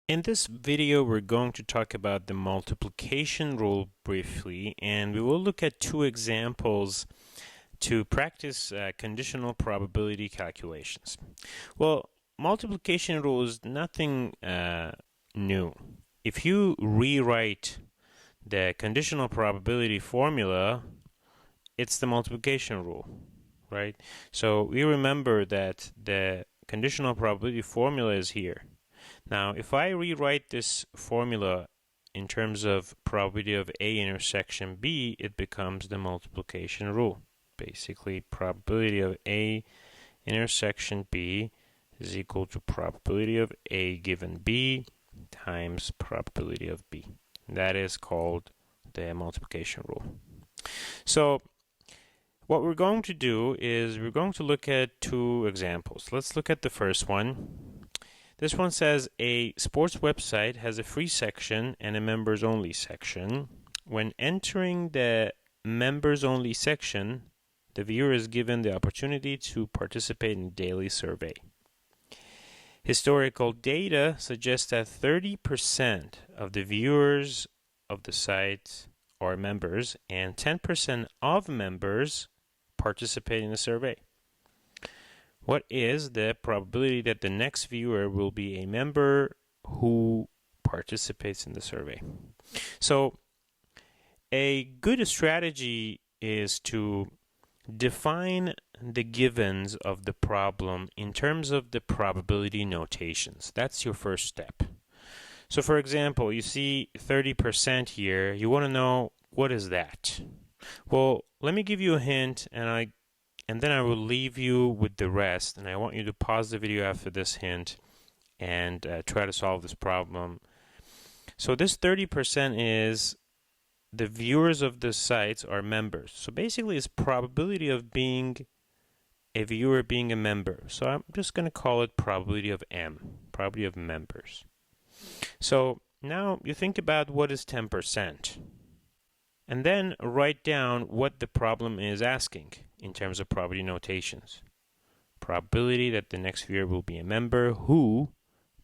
In this video, we're going to talk about the multiplication rule briefly, and we will look at two examples to practice conditional probability calculations. Well, multiplication rule is nothing new. If you rewrite the conditional probability formula, it's the multiplication rule, right? So we remember that the conditional probability formula is here. Now, if I rewrite this formula in terms of probability of A intersection B, it becomes the multiplication rule. Basically, probability of A intersection B is equal to probability of A given B times probability of B. That is called the multiplication rule. So, what we're going to do is we're going to look at two examples. Let's look at the first one. This one says a sports website has a free section and a members only section. When entering the members only section, the viewer is given the opportunity to participate in a daily survey. Historical data suggests that 30% of the viewers of the site are members and 10% of members participate in the survey. What is the probability that the next viewer will be a member who participates in the survey? So, a good strategy is to define the givens of the problem in terms of the probability notations. That's your first step. So, for example, you see 30% here. You want to know, what is that? Well, let me give you a hint, and then I will leave you with the rest, and I want you to pause the video after this hint and try to solve this problem. So this 30% is the viewers of the sites are members. So basically it's probability of being a viewer being a member. So I'm just going to call it probability of M, probability of members. So now you think about what is 10%. And then write down what the problem is asking in terms of probability notations. Probability that the next viewer will be a member who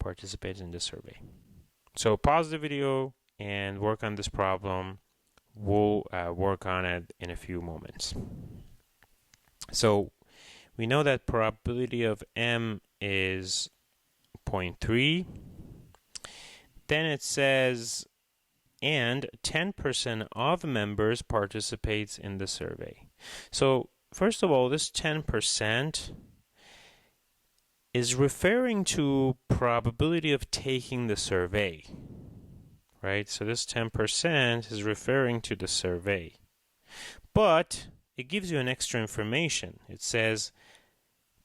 participates in the survey. So pause the video and work on this problem. We'll work on it in a few moments. So we know that probability of M is 0.3. Then it says and 10% of members participates in the survey. So first of all, this 10% is referring to probability of taking the survey, right? So this 10% is referring to the survey. But it gives you an extra information. It says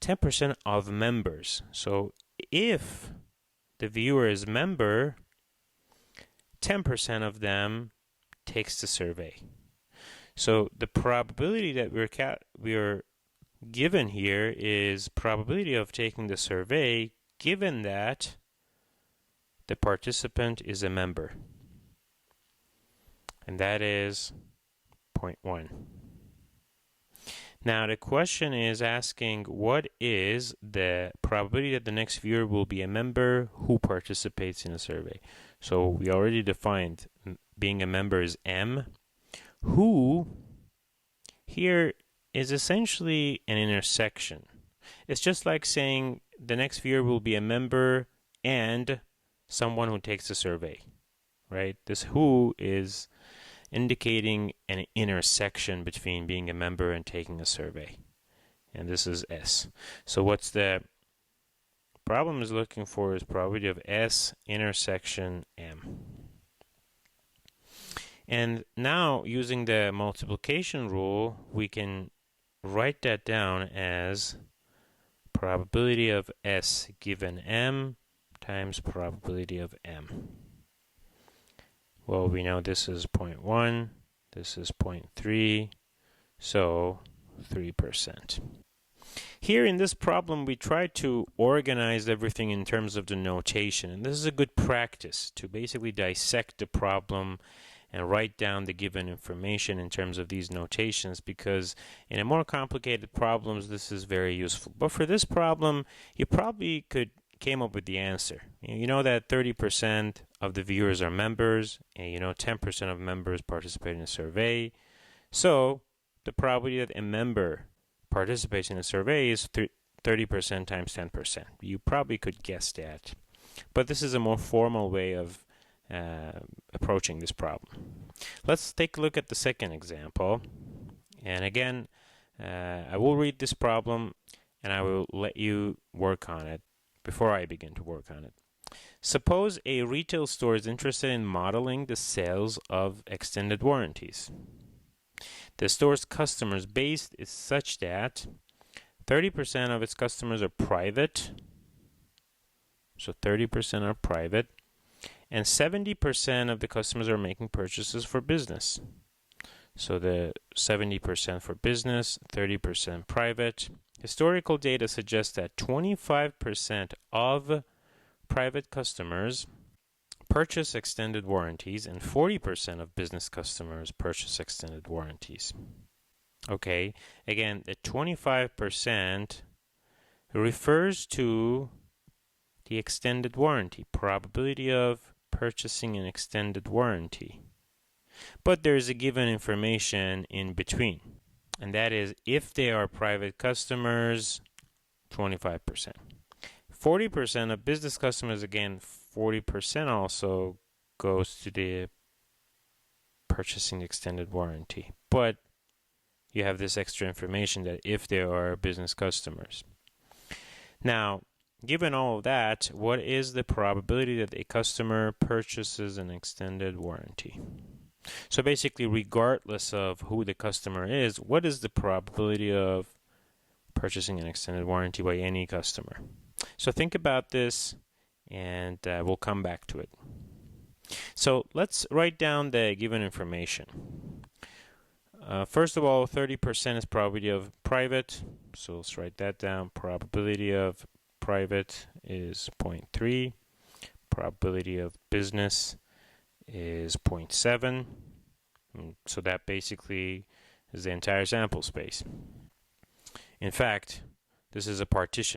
10% of members. So if the viewer is member, 10% of them takes the survey. So the probability that we're given here is probability of taking the survey given that the participant is a member. And that is 0.1. Now the question is asking what is the probability that the next viewer will be a member who participates in a survey. So we already defined being a member is M. Who here is essentially an intersection. It's just like saying the next viewer will be a member and someone who takes the survey, right? This who is indicating an intersection between being a member and taking a survey. And this is S. So what's the problem is looking for is probability of S intersection M. And now using the multiplication rule, we can write that down as probability of S given M times probability of M. Well, we know this is 0.1, this is 0.3, so 3%. Here in this problem, we try to organize everything in terms of the notation, and this is a good practice to basically dissect the problem and write down the given information in terms of these notations, because in a more complicated problems, this is very useful. But for this problem, you probably could came up with the answer. You know that 30% of the viewers are members, and you know 10% of members participate in a survey. So the probability that a member participates in a survey is 30% times 10%. You probably could guess that. But this is a more formal way of approaching this problem. Let's take a look at the second example. And again, I will read this problem and I will let you work on it before I begin to work on it. Suppose a retail store is interested in modeling the sales of extended warranties. The store's customer base is such that 30% of its customers are private, so 30% are private, and 70% of the customers are making purchases for business. So the 70% for business, 30% private. Historical data suggests that 25% of private customers purchase extended warranties and 40% of business customers purchase extended warranties. Okay, again, the 25% refers to the extended warranty, probability of purchasing an extended warranty. But there's a given information in between, and that is if they are private customers, 25%. 40% of business customers, again, 40% also goes to the purchasing extended warranty. But you have this extra information that if they are business customers. Now, given all of that, what is the probability that a customer purchases an extended warranty? So basically, regardless of who the customer is, what is the probability of purchasing an extended warranty by any customer? So think about this, and we'll come back to it. So let's write down the given information. First of all, 30% is probability of private. So let's write that down. Probability of private is 0.3. Probability of business is 0.7. So that basically is the entire sample space. In fact, this is a partition.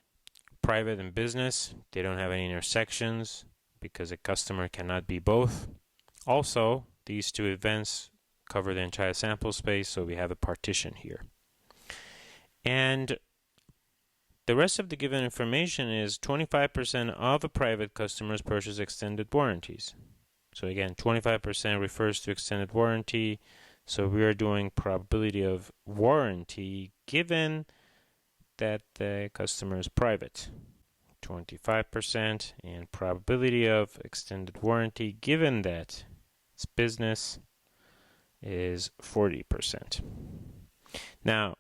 Private and business, they don't have any intersections because a customer cannot be both. Also, these two events cover the entire sample space, so we have a partition here. And the rest of the given information is 25% of a private customers purchase extended warranties. So again, 25% refers to extended warranty. So we are doing probability of warranty given that the customer is private. 25% and probability of extended warranty given that it's business is 40%. Now,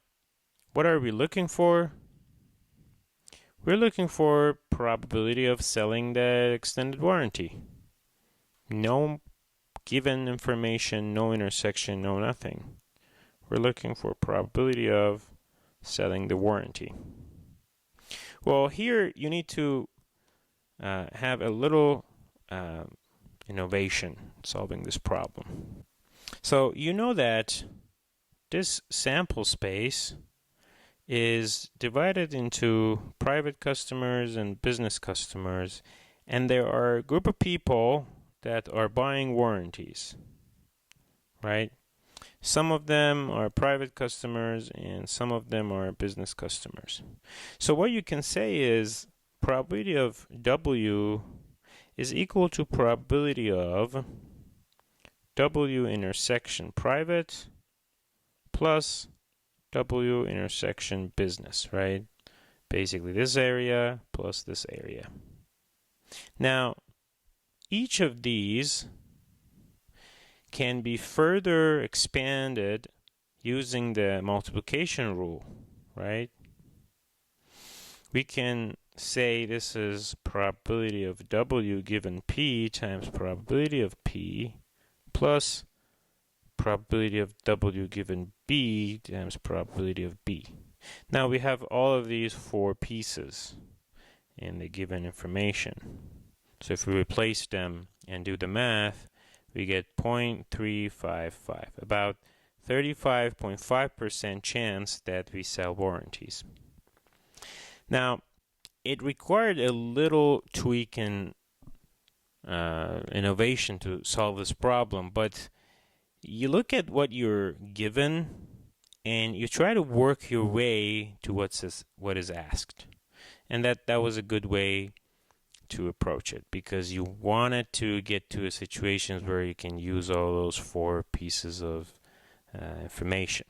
what are we looking for? We're looking for probability of selling the extended warranty. No given information, no intersection, no nothing. We're looking for probability of selling the warranty. Well, here you need to have a little innovation solving this problem. So you know that this sample space is divided into private customers and business customers, and there are a group of people that are buying warranties, right? Some of them are private customers and some of them are business customers. So what you can say is probability of W is equal to probability of W intersection private plus W intersection business, right? Basically this area plus this area. Now, each of these can be further expanded using the multiplication rule, right? We can say this is probability of W given P times probability of P plus probability of W given B times probability of B. Now we have all of these four pieces in the given information. So if we replace them and do the math, we get 0.355, about 35.5% chance that we sell warranties. Now, it required a little tweak and innovation to solve this problem, but you look at what you're given and you try to work your way to what is asked. And that was a good way to approach it, because you wanted to get to a situation where you can use all those 4 pieces of information.